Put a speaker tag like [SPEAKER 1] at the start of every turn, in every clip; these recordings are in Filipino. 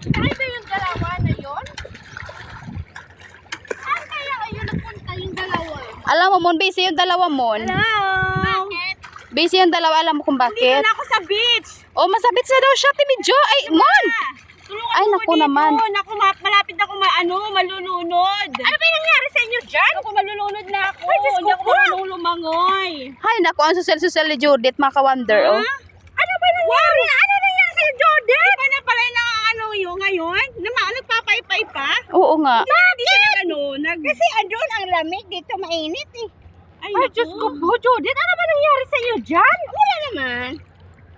[SPEAKER 1] Ay, ba yung dalawa na yun? Saan kaya kayo nagpunta yung dalawa?
[SPEAKER 2] Alam mo, Mon, busy yung dalawa, Mon.
[SPEAKER 1] Hello! Bakit?
[SPEAKER 2] Busy yung dalawa, alam mo kung
[SPEAKER 1] Dito
[SPEAKER 2] bakit?
[SPEAKER 1] na ako sa beach!
[SPEAKER 2] Oh, masabit na daw siya, Timidjo. Ay, Mon!
[SPEAKER 1] Tulungan
[SPEAKER 2] Ay,
[SPEAKER 1] mo
[SPEAKER 2] naku
[SPEAKER 1] dito.
[SPEAKER 2] naman.
[SPEAKER 1] Naku, malapit ako malulunod. Ano ba yung nangyari sa inyo dyan? Ako, malulunod na ako.
[SPEAKER 2] Ay, Diyos ko
[SPEAKER 1] Hindi ako
[SPEAKER 2] po.
[SPEAKER 1] marunong lumangoy.
[SPEAKER 2] Hay, naku, ang susel-susel ni Judith, mga ka-wonder, oh.
[SPEAKER 1] Ano ba nangyari? Ano nangyari sa Jordan? Di ba na pala na ano yun ngayon? Nagpapaypay pa?
[SPEAKER 2] Oo nga.
[SPEAKER 1] Hindi siya gano'n. Kasi andun ang lamig dito, mainit eh. Ay, Diyos ko po, Judith. Ano ba nangyari sa iyo dyan? Wala naman.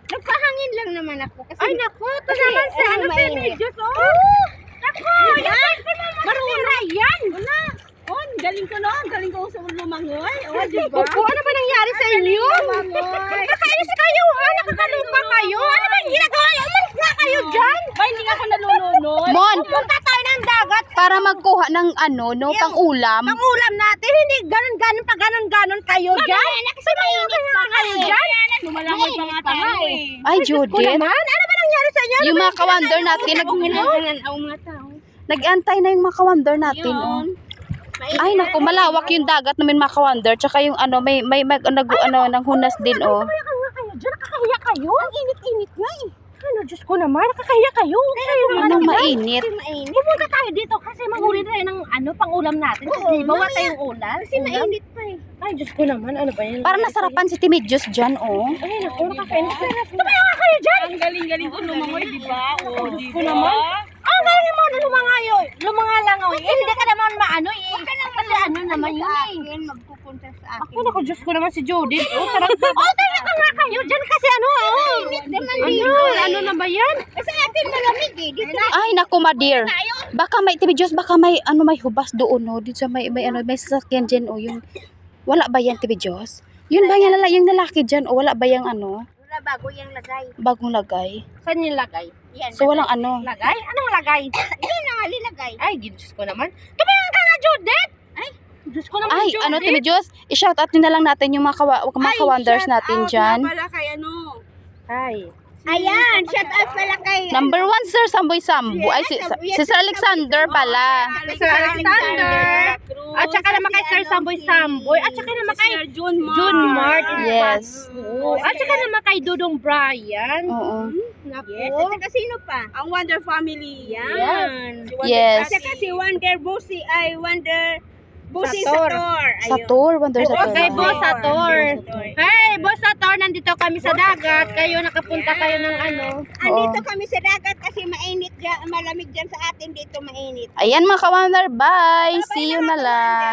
[SPEAKER 1] Nagpahangin lang naman ako. Kasi, ay, naku. Ito naman sa ano sa Diyos, oh. Naku, yan. Maruna yan. Wala. Oh, galing ko no. Galing ko sa lumangoy. Oh, diba? Opo, ano ba nangyari sa inyo? Nakakainis kayo, ha? Nakakalupa kayo. Ano ba yung ginagawa niyo? Umalis nga kayo dyan. Ba, hindi nga ako nalulunod.
[SPEAKER 2] Mon,
[SPEAKER 1] Punta tayo ng dagat.
[SPEAKER 2] para magkuha ng ano, no, pang-ulam.
[SPEAKER 1] Ang ulam natin, hindi ganon-ganon pa ganon-ganon kayo dyan. Kasi mainit pa kayo dyan. Lumalangoy pa nga tayo eh.
[SPEAKER 2] Ay, Judith.
[SPEAKER 1] Ano ba nangyari sa inyo?
[SPEAKER 2] Yung mga ka-wonder natin, nag-antay na yung mga ka-wonder natin, oh. Ay, naku, malawak yung dagat namin, mga ka-wonder. Tsaka yung ano, may ng hunas din, oh.
[SPEAKER 1] Nakakahiya kayo dyan, nakakahiya kayo. Ang init-init nga eh. Ano, Diyos ko naman, nakakahiya kayo.
[SPEAKER 2] Anong mainit?
[SPEAKER 1] Pumunta tayo dito kasi mahuli tayo ng ano, pang-ulam natin. Kasi bawa tayong ulam. Kasi mainit pa eh. Ay, Diyos ko naman, ano ba yan?
[SPEAKER 2] Parang nasarapan si Timidjos dyan, oh.
[SPEAKER 1] Ay, naku, nakakainis. Tumaya nga kayo dyan! Ang galing-galing ko lumangoy, di ba? O, Diyos ko naman. Ang galing mo na lumangayo. Lumangalangaw. Eh, hindi ka naman maano eh. Kasi ano naman yun eh. Magpupunta sa akin. Ako, naku, Diyos ko naman si Judith. Oh, sarap na. Oh, tayo ka nga kayo dyan kasi ano, oh. Ano na ba yan? Kasi atin malamig eh. Dito na.
[SPEAKER 2] Ay, naku, ma dear. Baka may, Timidjos, baka may, ano, may hubas doon, oh. Dito sa may sasakyan dyan, oh. Yung, wala ba yan, Timidjos? Yun ba yung lalaki dyan, oh. Wala ba yung ano?
[SPEAKER 1] Wala, bago yung lagay.
[SPEAKER 2] Bagong lagay.
[SPEAKER 1] Saan yung lagay? Yan,
[SPEAKER 2] So, walang ano.
[SPEAKER 1] lagay? Anong lagay? Yun na nga, lilagay. Ay, Diyos ko naman. Tumayang ka nga, Judith! Ay, Diyos ko naman,
[SPEAKER 2] Ay,
[SPEAKER 1] Judith.
[SPEAKER 2] ano, Timidjos? I-shout out din na lang natin yung mga ka-wonders natin dyan.
[SPEAKER 1] Pala kay ano. Ay. Ayan, shout out pala kay
[SPEAKER 2] Number 1, Sir Samboy Sambo. Ay, si Sir Alexander pala.
[SPEAKER 1] Sir Alexander. At saka naman kay Sir Samboy Samboy. At saka naman kay June Mart.
[SPEAKER 2] Yes.
[SPEAKER 1] At saka naman kay Dudong Brian.
[SPEAKER 2] Oo.
[SPEAKER 1] Yes. At saka sino pa? Ang Wonder Family. Yan.
[SPEAKER 2] Yes.
[SPEAKER 1] At saka si Wonder Busi ay Wonder Busi Sator.
[SPEAKER 2] Sator, Wonder Sator.
[SPEAKER 1] Okay, Boss Sator. Hey, Boss Sator, nandito kami sa dagat. Kayo nakapunta kayo ng ano? Andito kami sa dagat kasi mainit dyan, malamig dyan sa atin dito mainit.
[SPEAKER 2] Ayan mga ka-wonder, bye! See you na lang.